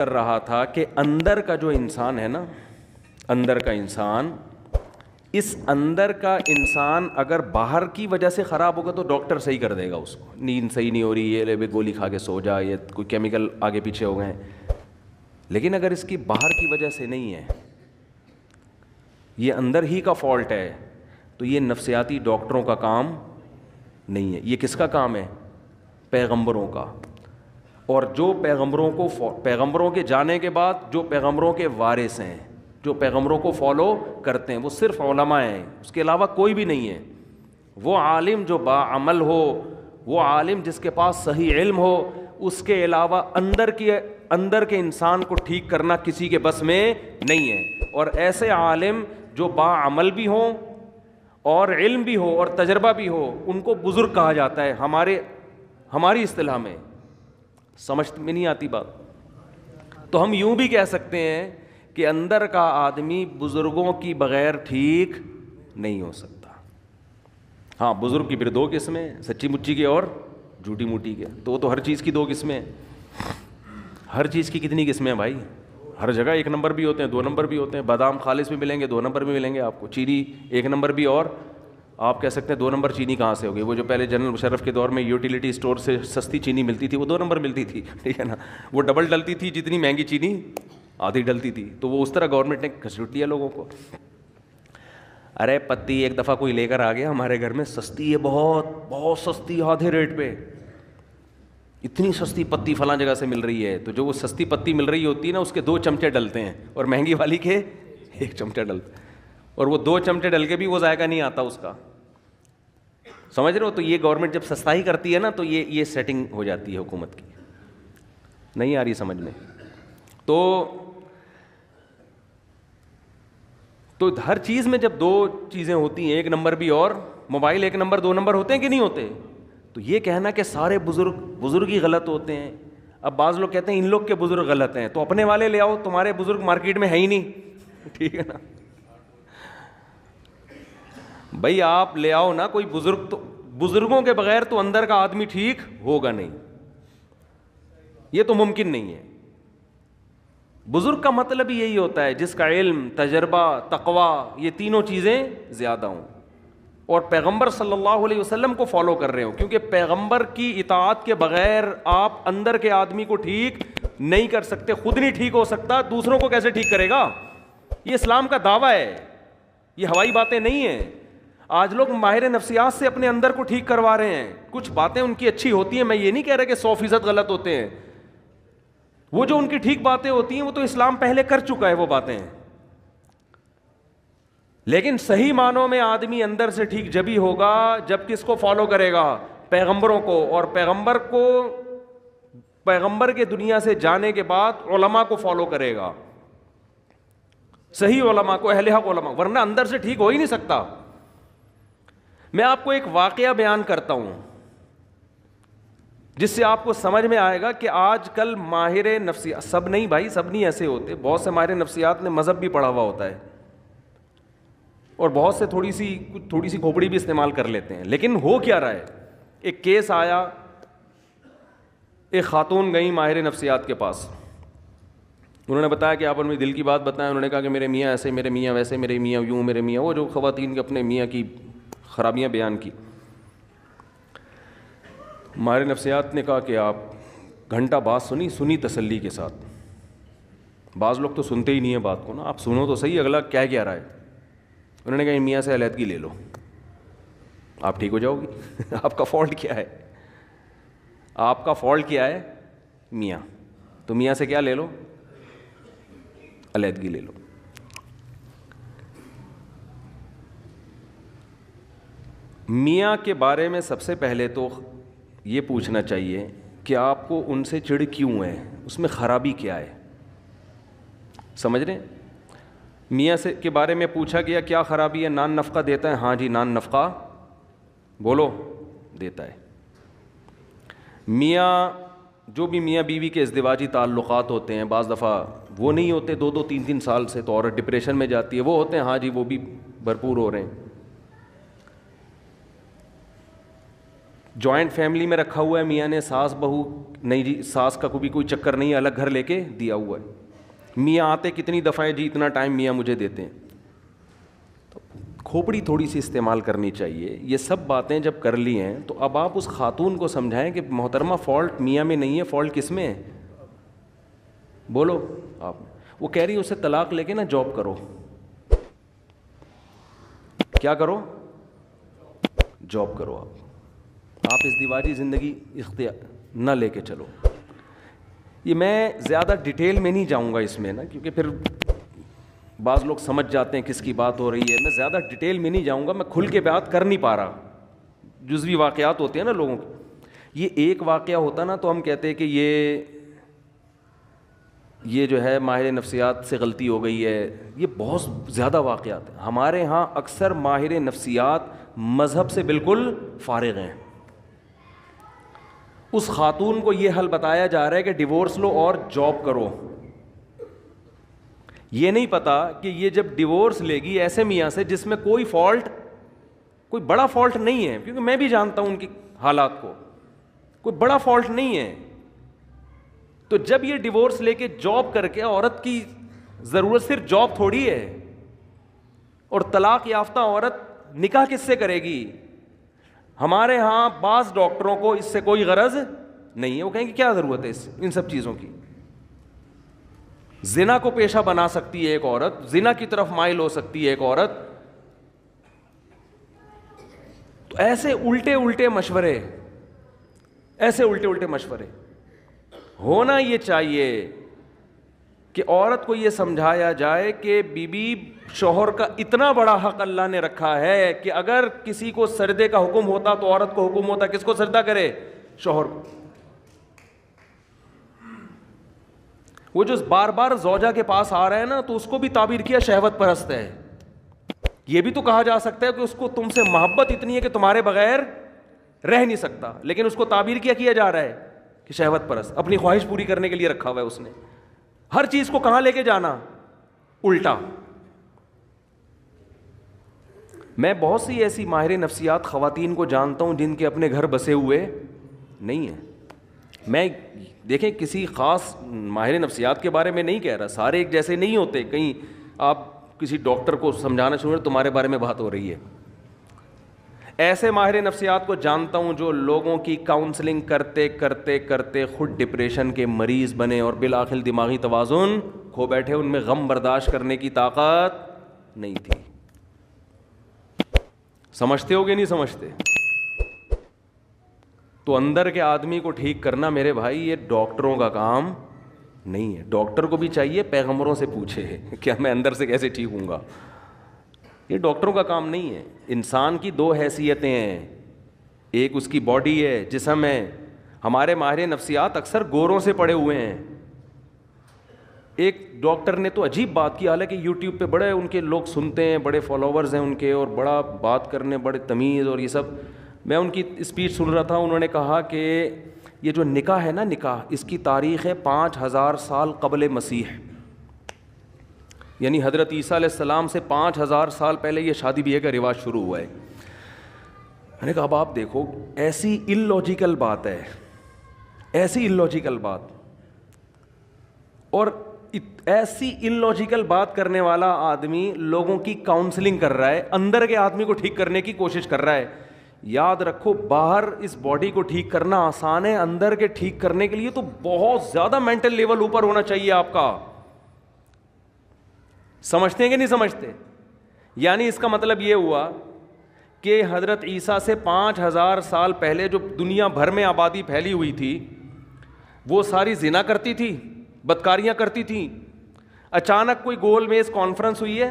کر رہا تھا کہ اندر کا جو انسان ہے نا، اندر کا انسان، اس اندر کا انسان اگر باہر کی وجہ سے خراب ہوگا تو ڈاکٹر صحیح کر دے گا اس کو، نیند صحیح نہیں ہو رہی، یہ لے گولی کھا کے سو جا، یہ کوئی کیمیکل آگے پیچھے ہو گئے ہیں، لیکن اگر اس کی باہر کی وجہ سے نہیں ہے، یہ اندر ہی کا فالٹ ہے، تو یہ نفسیاتی ڈاکٹروں کا کام نہیں ہے، یہ کس کا کام ہے؟ پیغمبروں کا۔ اور جو پیغمبروں کے جانے کے بعد جو پیغمبروں کے وارث ہیں، جو پیغمبروں کو فالو کرتے ہیں، وہ صرف علماء ہیں، اس کے علاوہ کوئی بھی نہیں ہے۔ وہ عالم جو باعمل ہو، وہ عالم جس کے پاس صحیح علم ہو، اس کے علاوہ اندر کے انسان کو ٹھیک کرنا کسی کے بس میں نہیں ہے۔ اور ایسے عالم جو باعمل بھی ہوں اور علم بھی ہو اور تجربہ بھی ہو، ان کو بزرگ کہا جاتا ہے ہماری اصطلاح میں۔ سمجھ میں نہیں آتی بات؟ تو ہم یوں بھی کہہ سکتے ہیں کہ اندر کا آدمی بزرگوں کی بغیر ٹھیک نہیں ہو سکتا۔ ہاں، بزرگ کی پھر دو قسمیں، سچی مچی کے اور جھوٹی موٹی کے، تو وہ تو ہر چیز کی دو قسمیں ہیں۔ ہر چیز کی کتنی قسمیں ہیں بھائی؟ ہر جگہ ایک نمبر بھی ہوتے ہیں، دو نمبر بھی ہوتے ہیں، بادام خالص بھی ملیں گے، دو نمبر بھی ملیں گے آپ کو، چینی ایک نمبر بھی، اور آپ کہہ سکتے ہیں دو نمبر چینی کہاں سے ہوگی؟ وہ جو پہلے جنرل مشرف کے دور میں یوٹیلیٹی اسٹور سے سستی چینی ملتی تھی، وہ دو نمبر ملتی تھی، ٹھیک ہے نا؟ وہ ڈبل ڈلتی تھی، جتنی مہنگی چینی آدھی ڈلتی تھی، تو وہ اس طرح گورنمنٹ نے گھسیٹ لیا لوگوں کو۔ ارے پتی ایک دفعہ کوئی لے کر آ گیا ہمارے گھر میں، سستی ہے، بہت بہت سستی، آدھے ریٹ پہ، اتنی سستی پتی فلاں جگہ سے مل رہی ہے، تو جو وہ سستی پتی مل رہی ہوتی ہے نا، اس کے 2 چمچے ڈلتے ہیں، اور مہنگی والی کے 1 چمچہ ڈلتا ہے، اور وہ 2 چمچے ڈل کے بھی وہ ذائقہ نہیں آتا اس کا، سمجھ رہے ہو؟ تو یہ گورنمنٹ جب سستائی کرتی ہے نا، تو یہ سیٹنگ ہو جاتی ہے حکومت کی، نہیں آ رہی سمجھ میں؟ تو ہر چیز میں جب 2 چیزیں ہوتی ہیں، 1 نمبر بھی اور موبائل 1 نمبر 2 نمبر ہوتے ہیں کہ نہیں ہوتے؟ تو یہ کہنا کہ سارے بزرگ ہی غلط ہوتے ہیں، اب بعض لوگ کہتے ہیں ان لوگ کے بزرگ غلط ہیں، تو اپنے والے لے آؤ، تمہارے بزرگ مارکیٹ میں ہے ہی نہیں، ٹھیک ہے نا بھائی؟ آپ لے آؤ نا کوئی بزرگ، تو بزرگوں کے بغیر تو اندر کا آدمی ٹھیک ہوگا نہیں، یہ تو ممکن نہیں ہے۔ بزرگ کا مطلب ہی یہی ہوتا ہے جس کا علم، تجربہ، تقوی، یہ تینوں چیزیں زیادہ ہوں، اور پیغمبر صلی اللہ علیہ وسلم کو فالو کر رہے ہو، کیونکہ پیغمبر کی اطاعت کے بغیر آپ اندر کے آدمی کو ٹھیک نہیں کر سکتے، خود نہیں ٹھیک ہو سکتا، دوسروں کو کیسے ٹھیک کرے گا؟ یہ اسلام کا دعویٰ ہے، یہ ہوائی باتیں نہیں ہیں۔ آج لوگ ماہر نفسیات سے اپنے اندر کو ٹھیک کروا رہے ہیں، کچھ باتیں ان کی اچھی ہوتی ہیں، میں یہ نہیں کہہ رہا کہ 100% غلط ہوتے ہیں، وہ جو ان کی ٹھیک باتیں ہوتی ہیں وہ تو اسلام پہلے کر چکا ہے وہ باتیں، لیکن صحیح معنوں میں آدمی اندر سے ٹھیک جبھی ہوگا جب کس کو فالو کرے گا؟ پیغمبروں کو، اور پیغمبر کے دنیا سے جانے کے بعد علماء کو فالو کرے گا، صحیح علماء کو، اہل حق علماء، ورنہ اندر سے ٹھیک ہو ہی نہیں سکتا۔ میں آپ کو ایک واقعہ بیان کرتا ہوں جس سے آپ کو سمجھ میں آئے گا کہ آج کل ماہر نفسیات، سب نہیں بھائی، سب نہیں ایسے ہوتے، بہت سے ماہر نفسیات نے مذہب بھی پڑھا ہوا ہوتا ہے، اور بہت سے تھوڑی سی کھوپڑی بھی استعمال کر لیتے ہیں، لیکن ہو کیا رہا ہے؟ ایک کیس آیا، ایک خاتون گئی ماہر نفسیات کے پاس، انہوں نے بتایا کہ آپ اپنی دل کی بات بتائیں، انہوں نے کہا کہ میرے میاں ایسے، میرے میاں ویسے، میرے میاں یوں، میرے میاں وہ، جو خواتین کے اپنے میاں کی خرابیاں بیان کی۔ ماہر نفسیات نے کہا کہ آپ گھنٹہ بات سنی تسلی کے ساتھ، بعض لوگ تو سنتے ہی نہیں ہیں بات کو نا، آپ سنو تو صحیح اگلا کیا رہا ہے۔ انہوں نے کہا میاں سے علیحدگی لے لو، آپ ٹھیک ہو جاؤ گی۔ آپ کا فالٹ کیا ہے؟ آپ کا فالٹ کیا ہے؟ میاں، تو میاں سے کیا لے لو؟ علیحدگی لے لو۔ میاں کے بارے میں سب سے پہلے تو یہ پوچھنا چاہیے کہ آپ کو ان سے چڑ کیوں ہے، اس میں خرابی کیا ہے، سمجھ رہے ہیں؟ میاں سے کے بارے میں پوچھا گیا کیا خرابی ہے؟ نان نفقہ دیتا ہے؟ ہاں جی نان نفقہ بولو دیتا ہے۔ میاں، جو بھی میاں بیوی کے ازدواجی تعلقات ہوتے ہیں، بعض دفعہ وہ نہیں ہوتے 2-2 3-3 سال سے، تو عورت ڈپریشن میں جاتی ہے، وہ ہوتے ہیں، ہاں جی وہ بھی بھرپور ہو رہے ہیں۔ جوائنٹ فیملی میں رکھا ہوا ہے میاں نے, ساس بہو, نہیں جی ساس کا کوئی چکر نہیں ہے, الگ گھر لے کے دیا ہوا ہے. میاں آتے کتنی دفعہ ہے جی اتنا ٹائم میاں مجھے دیتے ہیں. تو کھوپڑی تھوڑی سی استعمال کرنی چاہیے. یہ سب باتیں جب کر لی ہیں تو اب آپ اس خاتون کو سمجھائیں کہ محترمہ فالٹ میاں میں نہیں ہے, فالٹ کس میں ہے؟ بولو آپ. وہ کہہ رہی ہے اسے طلاق لے کے نا جاب کرو. کیا کرو؟ جاب کرو. آپ ازدواجی زندگی اختیار نہ لے کے چلو. یہ میں زیادہ ڈیٹیل میں نہیں جاؤں گا اس میں نا, کیونکہ پھر بعض لوگ سمجھ جاتے ہیں کس کی بات ہو رہی ہے. میں زیادہ ڈیٹیل میں نہیں جاؤں گا, میں کھل کے بات کر نہیں پا رہا. جزوی واقعات ہوتے ہیں نا لوگوں کے. یہ ایک واقعہ ہوتا نا تو ہم کہتے ہیں کہ یہ جو ہے ماہر نفسیات سے غلطی ہو گئی ہے. یہ بہت زیادہ واقعات ہیں. ہمارے ہاں اکثر ماہر نفسیات مذہب سے بالکل فارغ ہیں. اس خاتون کو یہ حل بتایا جا رہا ہے کہ ڈیورس لو اور جاب کرو. یہ نہیں پتا کہ یہ جب ڈیورس لے گی ایسے میاں سے جس میں کوئی فالٹ, کوئی بڑا فالٹ نہیں ہے, کیونکہ میں بھی جانتا ہوں ان کی حالات کو, کوئی بڑا فالٹ نہیں ہے. تو جب یہ ڈیورس لے کے جاب کر کے, عورت کی ضرورت صرف جاب تھوڑی ہے, اور طلاق یافتہ عورت نکاح کس سے کرے گی؟ ہمارے ہاں بعض ڈاکٹروں کو اس سے کوئی غرض نہیں ہے. وہ کہیں گے کیا ضرورت ہے ان سب چیزوں کی. زنا کو پیشہ بنا سکتی ہے ایک عورت, زنا کی طرف مائل ہو سکتی ہے ایک عورت. تو ایسے الٹے الٹے مشورے, ایسے الٹے الٹے مشورے. ہونا یہ چاہیے کہ عورت کو یہ سمجھایا جائے کہ بیوی شوہر کا اتنا بڑا حق اللہ نے رکھا ہے کہ اگر کسی کو سردے کا حکم ہوتا تو عورت کو حکم ہوتا کس کو سردہ کرے؟ شوہر کو. وہ جو بار بار زوجہ کے پاس آ رہا ہے نا, تو اس کو بھی تعبیر کیا شہوت پرست ہے. یہ بھی تو کہا جا سکتا ہے کہ اس کو تم سے محبت اتنی ہے کہ تمہارے بغیر رہ نہیں سکتا, لیکن اس کو تعبیر کیا جا رہا ہے کہ شہوت پرست, اپنی خواہش پوری کرنے کے لیے رکھا ہوا ہے اس نے. ہر چیز کو کہاں لے کے جانا؟ الٹا. میں بہت سی ایسی ماہر نفسیات خواتین کو جانتا ہوں جن کے اپنے گھر بسے ہوئے نہیں ہیں. میں دیکھیں کسی خاص ماہر نفسیات کے بارے میں نہیں کہہ رہا, سارے ایک جیسے نہیں ہوتے. کہیں آپ کسی ڈاکٹر کو سمجھانا شروع کریں تمہارے بارے میں بات ہو رہی ہے. ایسے ماہر نفسیات کو جانتا ہوں جو لوگوں کی کاؤنسلنگ کرتے کرتے کرتے خود ڈپریشن کے مریض بنے اور بالآخر دماغی توازن کھو بیٹھے. ان میں غم برداشت کرنے کی طاقت نہیں تھی. سمجھتے ہو گے نہیں سمجھتے؟ تو اندر کے آدمی کو ٹھیک کرنا میرے بھائی یہ ڈاکٹروں کا کام نہیں ہے. ڈاکٹر کو بھی چاہیے پیغمبروں سے پوچھے کیا میں اندر سے کیسے ٹھیک ہوں گا. یہ ڈاکٹروں کا کام نہیں ہے. انسان کی دو حیثیتیں ہیں, ایک اس کی باڈی ہے, جسم ہے. ہمارے ماہر نفسیات اکثر گوروں سے پڑے ہوئے ہیں. ایک ڈاکٹر نے تو عجیب بات کی, حالانکہ یوٹیوب پہ بڑے ان کے لوگ سنتے ہیں, بڑے فالوورز ہیں ان کے, اور بڑا بات کرنے, بڑے تمیز اور یہ سب. میں ان کی اسپیچ سن رہا تھا, انہوں نے کہا کہ یہ جو نکاح ہے نا, نکاح اس کی تاریخ ہے 5000 سال قبل مسیح, یعنی حضرت عیسیٰ علیہ السلام سے 5000 سال پہلے یہ شادی بیاہ کا رواج شروع ہوا ہے. میں نے کہا اب آپ دیکھو, ایسی ان لاجیکل بات ہے, ایسی ان لاجیکل بات, اور ایسی ان لاجیکل بات کرنے والا آدمی لوگوں کی کاؤنسلنگ کر رہا ہے, اندر کے آدمی کو ٹھیک کرنے کی کوشش کر رہا ہے. یاد رکھو باہر اس باڈی کو ٹھیک کرنا آسان ہے, اندر کے ٹھیک کرنے کے لیے تو بہت زیادہ مینٹل لیول اوپر ہونا چاہیے آپ کا. سمجھتے ہیں کہ نہیں سمجھتے؟ یعنی اس کا مطلب یہ ہوا کہ حضرت عیسیٰ سے 5000 سال پہلے جو دنیا بھر میں آبادی پھیلی ہوئی تھی وہ ساری زنا کرتی تھی, بدکاریاں کرتی تھیں. اچانک کوئی گول میز کانفرنس ہوئی ہے,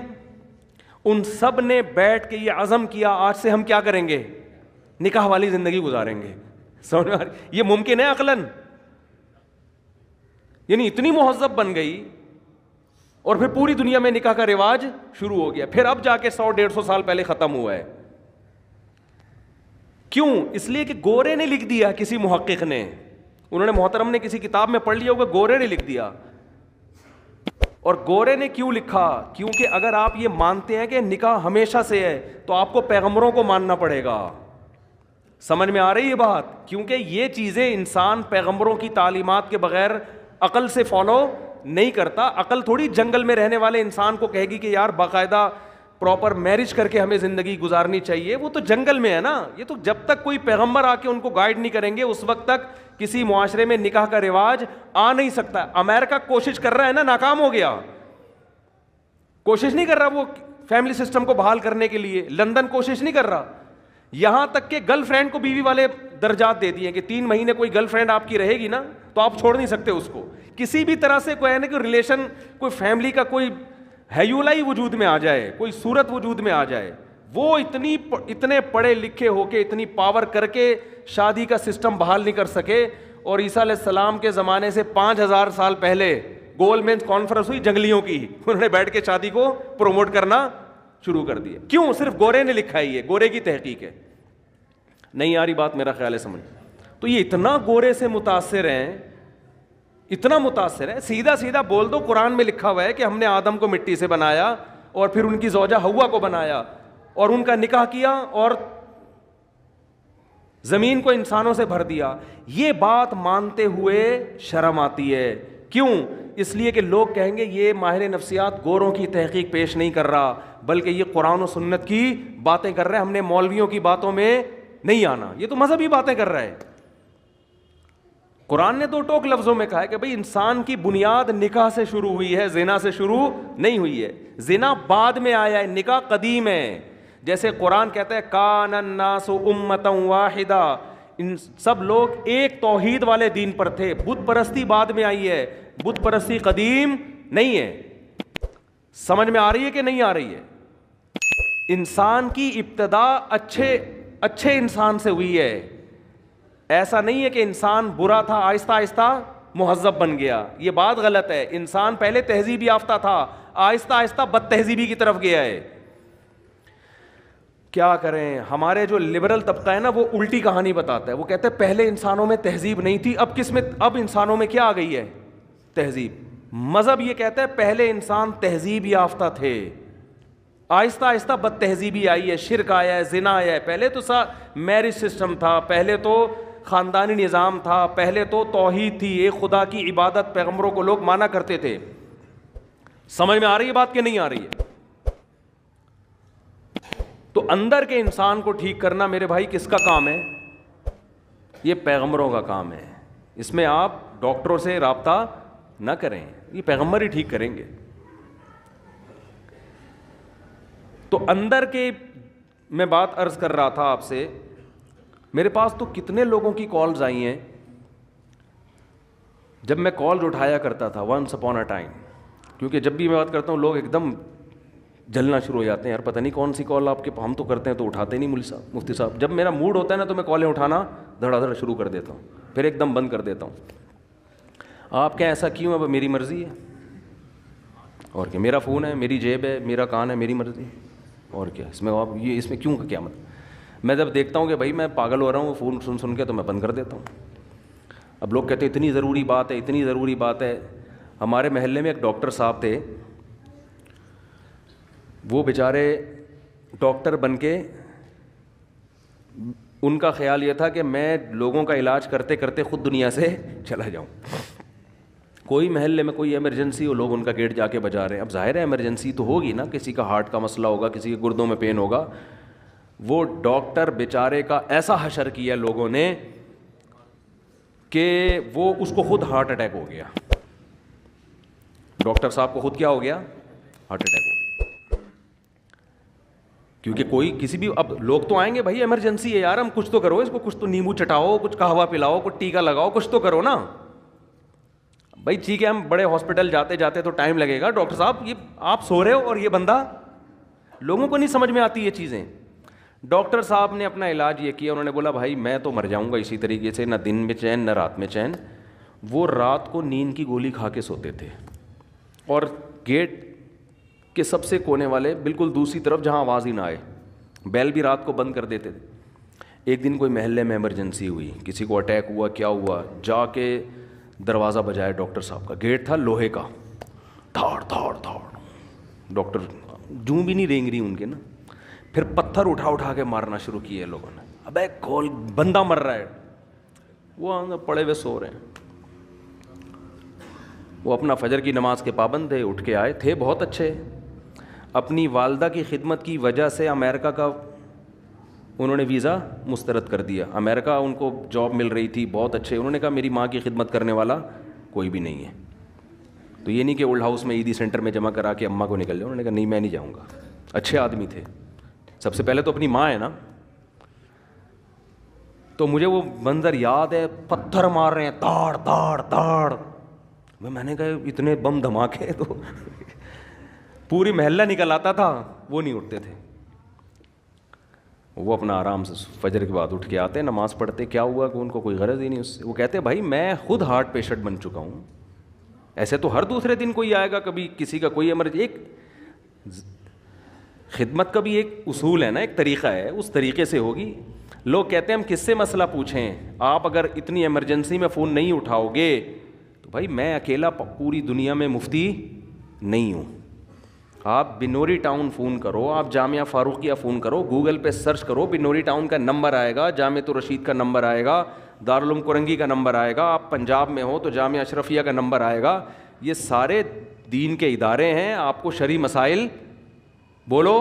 ان سب نے بیٹھ کے یہ عزم کیا آج سے ہم کیا کریں گے؟ نکاح والی زندگی گزاریں گے. سمجھ میں یہ ممکن ہے عقلاً؟ یعنی اتنی مہذب بن گئی, اور پھر پوری دنیا میں نکاح کا رواج شروع ہو گیا. پھر اب جا کے 100-150 سال پہلے ختم ہوا ہے. کیوں؟ اس لیے کہ گورے نے لکھ دیا, کسی محقق نے, انہوں نے محترم نے کسی کتاب میں پڑھ لیا ہوگا, گورے نے لکھ دیا. اور گورے نے کیوں لکھا؟ کیونکہ اگر آپ یہ مانتے ہیں کہ نکاح ہمیشہ سے ہے تو آپ کو پیغمبروں کو ماننا پڑے گا. سمجھ میں آ رہی ہے بات؟ کیونکہ یہ چیزیں انسان پیغمبروں کی تعلیمات کے بغیر عقل سے فالو نہیں کرتا. عقل تھوڑی جنگل میں رہنے والے انسان کو کہے گی کہ یار باقاعدہ پراپر میرج کر کے ہمیں زندگی گزارنی چاہیے. وہ تو جنگل میں ہے نا. یہ تو جب تک کوئی پیغمبر آ کے ان کو گائیڈ نہیں کریں گے اس وقت تک کسی معاشرے میں نکاح کا رواج آ نہیں سکتا. امریکہ کوشش کر رہا ہے نا, ناکام ہو گیا. کوشش نہیں کر رہا وہ فیملی سسٹم کو بحال کرنے کے لیے. لندن کوشش نہیں کر رہا. یہاں تک کہ گرل فرینڈ کو بیوی والے درجات دے دیے کہ 3 مہینے کوئی گرل فرینڈ آپ کی رہے گی نا تو آپ چھوڑ نہیں سکتے اس کو. کسی بھی طرح سے کوئی ہے نا کہ ریلیشن, کوئی فیملی کا کوئی ہیولا ہی وجود میں آ جائے, کوئی صورت وجود میں آ جائے, وہ اتنے پڑھے لکھے ہو کے اتنی پاور کر کے شادی کا سسٹم بحال نہیں کر سکے. اور عیسیٰ علیہ السلام کے زمانے سے 5000 سال پہلے گول مینس کانفرنس ہوئی جنگلیوں کی, انہوں نے بیٹھ کے شادی کو پروموٹ کرنا شروع کر دیا. کیوں؟ صرف گورے نے لکھا ہے, یہ گورے کی تحقیق ہے. نہیں آ رہی بات میرا خیال ہے سمجھ. تو یہ اتنا گورے سے متاثر ہیں, اتنا متاثر ہے. سیدھا سیدھا بول دو, قرآن میں لکھا ہوا ہے کہ ہم نے آدم کو مٹی سے بنایا اور پھر ان کی زوجہ حوا کو بنایا اور ان کا نکاح کیا اور زمین کو انسانوں سے بھر دیا. یہ بات مانتے ہوئے شرم آتی ہے. کیوں؟ اس لیے کہ لوگ کہیں گے یہ ماہر نفسیات گوروں کی تحقیق پیش نہیں کر رہا بلکہ یہ قرآن و سنت کی باتیں کر رہا ہے, ہم نے مولویوں کی باتوں میں نہیں آنا, یہ تو مذہبی باتیں کر رہا ہے. قرآن نے 2 ٹوک لفظوں میں کہا ہے کہ بھئی انسان کی بنیاد نکاح سے شروع ہوئی ہے, زنا سے شروع نہیں ہوئی ہے. زنا بعد میں آیا ہے, نکاح قدیم ہے. جیسے قرآن کہتا ہے کان الناس امتا واحدہ, ان سب لوگ ایک توحید والے دین پر تھے. بت پرستی بعد میں آئی ہے, بت پرستی قدیم نہیں ہے. سمجھ میں آ رہی ہے کہ نہیں آ رہی ہے؟ انسان کی ابتدا اچھے انسان سے ہوئی ہے. ایسا نہیں ہے کہ انسان برا تھا آہستہ آہستہ مہذب بن گیا, یہ بات غلط ہے. انسان پہلے تہذیب یافتہ تھا, آہستہ آہستہ بد تہذیبی کی طرف گیا ہے. کیا کریں, ہمارے جو لبرل طبقہ ہے نا وہ الٹی کہانی بتاتا ہے. وہ کہتے ہیں پہلے انسانوں میں تہذیب نہیں تھی, اب انسانوں میں کیا آ گئی ہے؟ تہذیب. مذہب یہ کہتا ہے پہلے انسان تہذیب یافتہ تھے, آہستہ آہستہ بد تہذیبی آئی ہے, شرک آیا ہے, زنا آیا ہے. پہلے تو میرج سسٹم تھا, پہلے تو خاندانی نظام تھا, پہلے تو توحید تھی, ایک خدا کی عبادت پیغمبروں کو لوگ مانا کرتے تھے. سمجھ میں آ رہی ہے بات کہ نہیں آ رہی ہے؟ تو اندر کے انسان کو ٹھیک کرنا میرے بھائی کس کا کام ہے؟ یہ پیغمبروں کا کام ہے. اس میں آپ ڈاکٹروں سے رابطہ نہ کریں, یہ پیغمبر ہی ٹھیک کریں گے. تو اندر کے میں بات عرض کر رہا تھا آپ سے, میرے پاس تو کتنے لوگوں کی کالز آئی ہیں. جب میں کالز اٹھایا کرتا تھا ونس اپون اے ٹائم, کیونکہ جب بھی میں بات کرتا ہوں لوگ ایک دم جلنا شروع ہو جاتے ہیں, یار پتہ نہیں کون سی کال آپ کے, ہم تو کرتے ہیں تو اٹھاتے نہیں مفتی صاحب. جب میرا موڈ ہوتا ہے نا تو میں کالیں اٹھانا دھڑا دھڑ شروع کر دیتا ہوں, پھر ایک دم بند کر دیتا ہوں. آپ کیا ایسا کیوں؟ اب میری مرضی ہے, اور کیا, میرا فون ہے, میری جیب ہے, میرا کان ہے, میری مرضی, اور کیا اس میں آپ یہ اس میں کیوں کا کیا مطلب؟ میں جب دیکھتا ہوں کہ بھائی میں پاگل ہو رہا ہوں فون سن کے تو میں بند کر دیتا ہوں. اب لوگ کہتے ہیں اتنی ضروری بات ہے, اتنی ضروری بات ہے. ہمارے محلے میں ایک ڈاکٹر صاحب تھے, وہ بیچارے ڈاکٹر بن کے ان کا خیال یہ تھا کہ میں لوگوں کا علاج کرتے کرتے خود دنیا سے چلا جاؤں. کوئی محلے میں کوئی ایمرجنسی ہو, لوگ ان کا گیٹ جا کے بجا رہے ہیں. اب ظاہر ہے ایمرجنسی تو ہوگی نا, کسی کا ہارٹ کا مسئلہ ہوگا, کسی کے گردوں میں پین ہوگا. وہ ڈاکٹر بیچارے کا ایسا حشر کیا لوگوں نے کہ وہ اس کو خود ہارٹ اٹیک ہو گیا. ڈاکٹر صاحب کو خود کیا ہو گیا؟ ہارٹ اٹیک ہو گیا. کیونکہ کوئی کسی بھی, اب لوگ تو آئیں گے بھائی ایمرجنسی ہے یار, ہم کچھ تو کرو اس کو, کچھ تو نیمبو چٹاؤ, کچھ قہوہ پلاؤ, کچھ ٹیکا لگاؤ, کچھ تو کرو نا بھائی. ٹھیک ہے ہم بڑے ہاسپٹل جاتے جاتے تو ٹائم لگے گا, ڈاکٹر صاحب یہ آپ سو رہے ہو اور یہ بندہ, لوگوں کو نہیں سمجھ میں آتی یہ چیزیں. ڈاکٹر صاحب نے اپنا علاج یہ کیا, انہوں نے بولا بھائی میں تو مر جاؤں گا اسی طریقے سے, نہ دن میں چین نہ رات میں چین. وہ رات کو نیند کی گولی کھا کے سوتے تھے, اور گیٹ کے سب سے کونے والے بالکل دوسری طرف جہاں آواز ہی نہ آئے, بیل بھی رات کو بند کر دیتے تھے. ایک دن کوئی محلے میں ایمرجنسی ہوئی, کسی کو اٹیک ہوا, کیا ہوا, جا کے دروازہ بجایا ڈاکٹر صاحب کا. گیٹ تھا لوہے کا, دھاڑ دھاڑ دھاڑ, ڈاکٹر جوں بھی نہیں رینگ رہی ان کے نا. پھر پتھر اٹھا کے مارنا شروع کیے لوگوں نے. ابے کھول, بندہ مر رہا ہے. وہ پڑے ہوئے سو رہے ہیں. وہ اپنا فجر کی نماز کے پابند تھے, اٹھ کے آئے تھے بہت اچھے. اپنی والدہ کی خدمت کی وجہ سے امریکہ کا انہوں نے ویزا مسترد کر دیا. امریکہ ان کو جاب مل رہی تھی, بہت اچھے. انہوں نے کہا میری ماں کی خدمت کرنے والا کوئی بھی نہیں ہے. تو یہ نہیں کہ اولڈ ہاؤس میں عیدی سینٹر میں جمع کرا کے اماں کو نکل جاؤ. انہوں نے کہا نہیں میں نہیں جاؤں گا. اچھے آدمی تھے. سب سے پہلے تو اپنی ماں ہے نا. تو مجھے وہ منظر یاد ہے, پتھر مار رہے ہیں تاڑ تاڑ تاڑ. میں نے کہا اتنے بم دھماکے, تو پوری محلہ نکل آتا تھا, وہ نہیں اٹھتے تھے. وہ اپنا آرام سے فجر کے بعد اٹھ کے آتے, نماز پڑھتے. کیا ہوا کہ ان کو کوئی غرض ہی نہیں اس سے. وہ کہتے بھائی میں خود ہارٹ پیشنٹ بن چکا ہوں, ایسے تو ہر دوسرے دن کوئی آئے گا, کبھی کسی کا کوئی ایمرجنسی. ایک خدمت کا بھی ایک اصول ہے نا, ایک طریقہ ہے, اس طریقے سے ہوگی. لوگ کہتے ہیں ہم کس سے مسئلہ پوچھیں, آپ اگر اتنی ایمرجنسی میں فون نہیں اٹھاؤ گے تو بھائی میں اکیلا پوری دنیا میں مفتی نہیں ہوں. آپ بنوری ٹاؤن فون کرو, آپ جامعہ فاروقیہ فون کرو, گوگل پہ سرچ کرو, بنوری ٹاؤن کا نمبر آئے گا, جامعۃ الرشید کا نمبر آئے گا, دارالعلوم کرنگی کا نمبر آئے گا, آپ پنجاب میں ہو تو جامعہ اشرفیہ کا نمبر آئے گا. یہ سارے دین کے ادارے ہیں, آپ کو شرعی مسائل بولو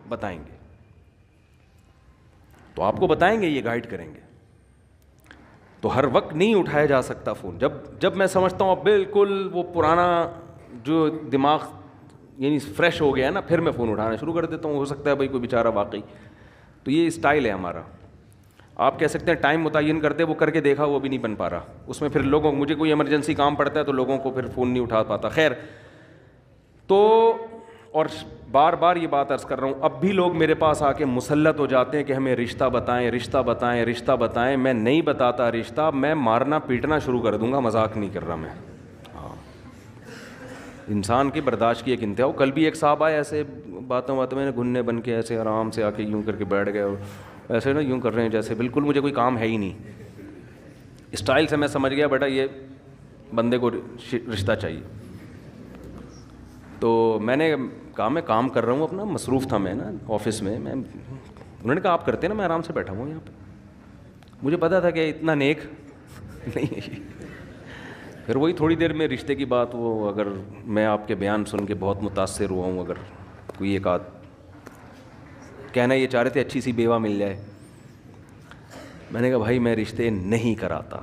بتائیں گے, تو آپ کو بتائیں گے, یہ گائیڈ کریں گے. تو ہر وقت نہیں اٹھایا جا سکتا فون. جب میں سمجھتا ہوں بالکل وہ پرانا جو دماغ یعنی فریش ہو گیا ہے نا, پھر میں فون اٹھانا شروع کر دیتا ہوں. ہو سکتا ہے بھائی کوئی بیچارہ واقعی. تو یہ اسٹائل ہے ہمارا. آپ کہہ سکتے ہیں ٹائم متعین کرتے, وہ کر کے دیکھا وہ بھی نہیں بن پا رہا. اس میں پھر لوگوں, مجھے کوئی ایمرجنسی کام پڑتا ہے تو لوگوں کو پھر فون نہیں اٹھا پاتا. خیر, تو اور بار بار یہ بات عرض کر رہا ہوں, اب بھی لوگ میرے پاس آ کے مسلط ہو جاتے ہیں کہ ہمیں رشتہ بتائیں, رشتہ بتائیں, رشتہ بتائیں. میں نہیں بتاتا رشتہ, میں مارنا پیٹنا شروع کر دوں گا. مذاق نہیں کر رہا میں. ہاں, انسان کی برداشت کی ایک انتہا. کل بھی ایک صاحب آئے ایسے باتوں میں گھننے بن کے ایسے آرام سے آ کے یوں کر کے بیٹھ گئے, اور ایسے نا یوں کر رہے ہیں جیسے بالکل مجھے کوئی کام ہے ہی نہیں. اسٹائل سے میں سمجھ گیا بیٹا یہ بندے کو رشتہ چاہیے. تو میں نے کہا میں کام کر رہا ہوں اپنا, مصروف تھا میں نا آفس میں. انہوں نے کہا آپ کرتے نا, میں آرام سے بیٹھا ہوں یہاں پہ. مجھے پتا تھا کہ اتنا نیک نہیں ہے. پھر وہی تھوڑی دیر میں رشتے کی بات, وہ اگر میں آپ کے بیان سن کے بہت متاثر ہوا ہوں, اگر کوئی ایک آدھ کہنا یہ چاہ رہے تھے اچھی سی بیوہ مل جائے. میں نے کہا بھائی میں رشتے نہیں کراتا.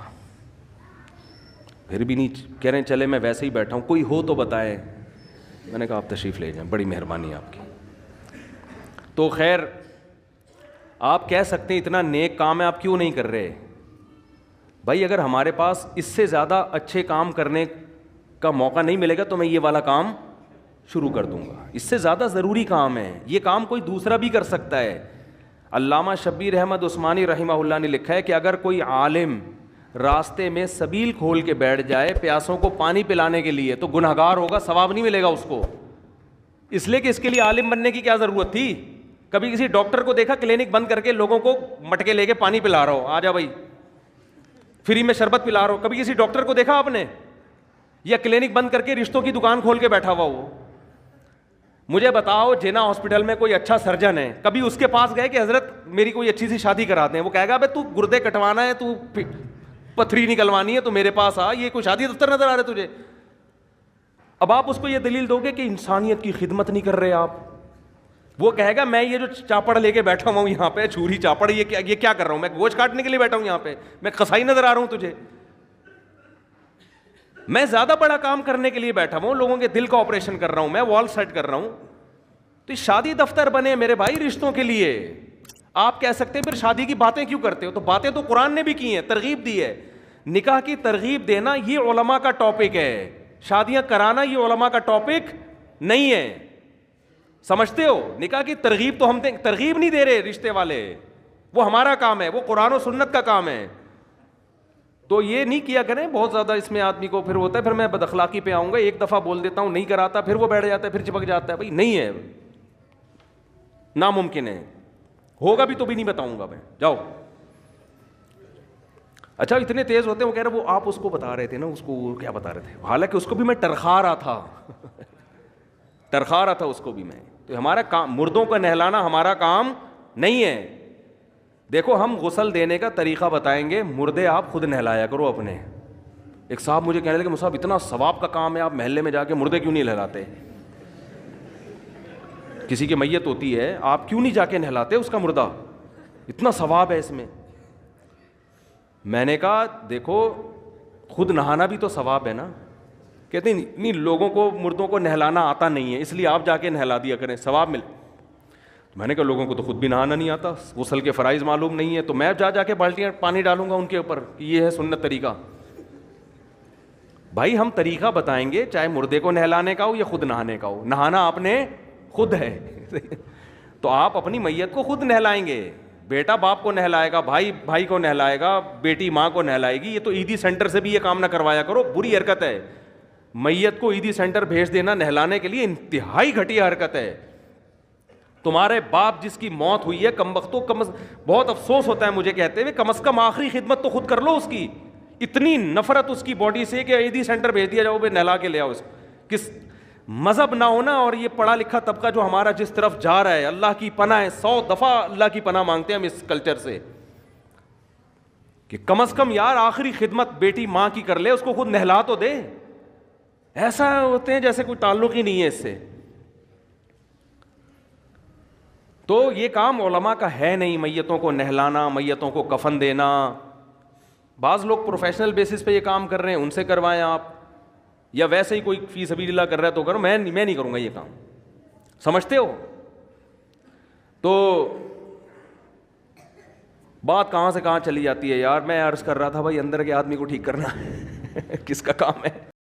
پھر بھی نہیں کہہ رہے ہیں چلے میں ویسے ہی بیٹھا ہوں, کوئی ہو تو بتائیں. میں نے کہا آپ تشریف لے جائیں, بڑی مہربانی آپ کی. تو خیر, آپ کہہ سکتے ہیں اتنا نیک کام ہے آپ کیوں نہیں کر رہے. بھائی اگر ہمارے پاس اس سے زیادہ اچھے کام کرنے کا موقع نہیں ملے گا تو میں یہ والا کام شروع کر دوں گا. اس سے زیادہ ضروری کام ہے, یہ کام کوئی دوسرا بھی کر سکتا ہے. علامہ شبیر احمد عثمانی رحمہ اللہ نے لکھا ہے کہ اگر کوئی عالم راستے میں سبیل کھول کے بیٹھ جائے پیاسوں کو پانی پلانے کے لیے تو گنہگار ہوگا, ثواب نہیں ملے گا اس کو. اس لیے کہ اس کے لیے عالم بننے کی کیا ضرورت تھی. کبھی کسی ڈاکٹر کو دیکھا کلینک بند کر کے لوگوں کو مٹکے لے کے پانی پلا رہا ہو, آ جا بھائی فری میں شربت پلا رہا ہو, کبھی کسی ڈاکٹر کو دیکھا آپ نے؟ یا کلینک بند کر کے رشتوں کی دکان کھول کے بیٹھا ہوا وہ. مجھے بتاؤ جینا ہاسپٹل میں کوئی اچھا سرجن ہے, کبھی اس کے پاس گئے کہ حضرت میری کوئی اچھی سی شادی کراتے ہیں؟ وہ کہے گا بھائی تو گردے کٹوانا ہے, تو پتھری نکلوانی ہے, تو میرے پاس آ, یہ کوئی شادی دفتر نظر آ رہا ہے تجھے؟ اب آپ اس کو یہ دلیل دو گے کہ انسانیت کی خدمت نہیں کر رہے آپ. وہ کہے گا میں یہ جو چاپڑ لے کے بیٹھا ہوں یہاں پہ, چھری چاپڑ, یہ کیا کر رہا ہوں میں؟ گوشت کاٹنے کے لیے بیٹھا ہوں یہاں پہ, میں قصائی نظر آ رہا ہوں تجھے؟ میں زیادہ بڑا کام کرنے کے لیے بیٹھا ہوں, لوگوں کے دل کا آپریشن کر رہا ہوں, میں وال سیٹ کر رہا ہوں. تو شادی دفتر بنے میرے بھائی رشتوں کے لیے. آپ کہہ سکتے ہیں پھر شادی کی باتیں کیوں کرتے ہو؟ تو باتیں تو قرآن نے بھی کی ہیں, ترغیب دی ہے. نکاح کی ترغیب دینا یہ علماء کا ٹاپک ہے, شادیاں کرانا یہ علماء کا ٹاپک نہیں ہے. سمجھتے ہو؟ نکاح کی ترغیب تو ہم ترغیب نہیں دے رہے رشتے والے, وہ ہمارا کام ہے, وہ قرآن و سنت کا کام ہے. تو یہ نہیں کیا کریں بہت زیادہ, اس میں آدمی کو پھر ہوتا ہے پھر میں بد اخلاقی پہ آؤں گا, ایک دفعہ بول دیتا ہوں نہیں کراتا, پھر وہ بیٹھ جاتا ہے, پھر چپک جاتا ہے. بھائی نہیں ہے, ناممکن ہے, ہوگا بھی تو بھی نہیں بتاؤں گا میں, جاؤ. اچھا اتنے تیز ہوتے ہیں, وہ کہہ رہے وہ آپ اس کو بتا رہے تھے نا, اس کو کیا بتا رہے تھے, حالانکہ اس کو بھی میں ٹرخا رہا تھا ٹرخا رہا تھا اس کو بھی میں. تو ہمارا کام مردوں کو نہلانا ہمارا کام نہیں ہے. دیکھو ہم غسل دینے کا طریقہ بتائیں گے, مردے آپ خود نہلایا کرو اپنے. ایک صاحب مجھے کہنے لگے کہ صاحب اتنا ثواب کا کام ہے, آپ محلے میں جا کے مردے کیوں نہیں نہلاتے؟ کسی کی میت ہوتی ہے, آپ کیوں نہیں جا کے نہلاتے اس کا مردہ؟ اتنا ثواب ہے اس میں. میں نے کہا دیکھو خود نہانا بھی تو ثواب ہے نا. کہتے ہیں نہیں لوگوں کو مردوں کو نہلانا آتا نہیں ہے, اس لیے آپ جا کے نہلا دیا کریں, ثواب مل. میں نے کہا لوگوں کو تو خود بھی نہانا نہیں آتا, غسل کے فرائض معلوم نہیں ہے, تو میں جا کے بالٹیاں پانی ڈالوں گا ان کے اوپر کہ یہ ہے سنت طریقہ؟ بھائی ہم طریقہ بتائیں گے, چاہے مردے کو نہلانے کا ہو یا خود نہانے کا ہو. نہانا آپ نے خود ہے تو آپ اپنی میت کو خود نہلائیں گے. بیٹا باپ کو نہلائے گا, بھائی بھائی کو نہلائے گا, بیٹی ماں کو نہلائے گی. یہ تو عیدی سینٹر سے بھی یہ کام نہ کروایا کرو, بری حرکت ہے. میت کو عیدی سینٹر بھیج دینا نہلانے کے لیے انتہائی گھٹیا حرکت ہے. تمہارے باپ جس کی موت ہوئی ہے کم بختوں, بہت افسوس ہوتا ہے مجھے کہتے ہوئے, کم از کم آخری خدمت تو خود کر لو اس کی. اتنی نفرت اس کی باڈی سے کہ عیدی سینٹر بھیج دیا جاؤ, بے نہلا کے لے آؤ اس کو. کس مذہب نہ ہونا, اور یہ پڑھا لکھا طبقہ جو ہمارا جس طرف جا رہا ہے, اللہ کی پناہ ہے, 100 دفعہ اللہ کی پناہ مانگتے ہیں ہم اس کلچر سے کہ کم از کم یار آخری خدمت بیٹی ماں کی کر لے, اس کو خود نہلا تو دے. ایسا ہوتے ہیں جیسے کوئی تعلق ہی نہیں ہے اس سے. تو یہ کام علماء کا ہے نہیں, میتوں کو نہلانا, میتوں کو کفن دینا. بعض لوگ پروفیشنل بیسس پہ یہ کام کر رہے ہیں, ان سے کروائیں آپ, یا ویسے ہی کوئی فی سبیل اللہ کر رہا ہے تو کرو, میں نہیں کروں گا یہ کام. سمجھتے ہو؟ تو بات کہاں سے کہاں چلی جاتی ہے یار. میں عرض کر رہا تھا بھائی اندر کے آدمی کو ٹھیک کرنا کس کا کام ہے؟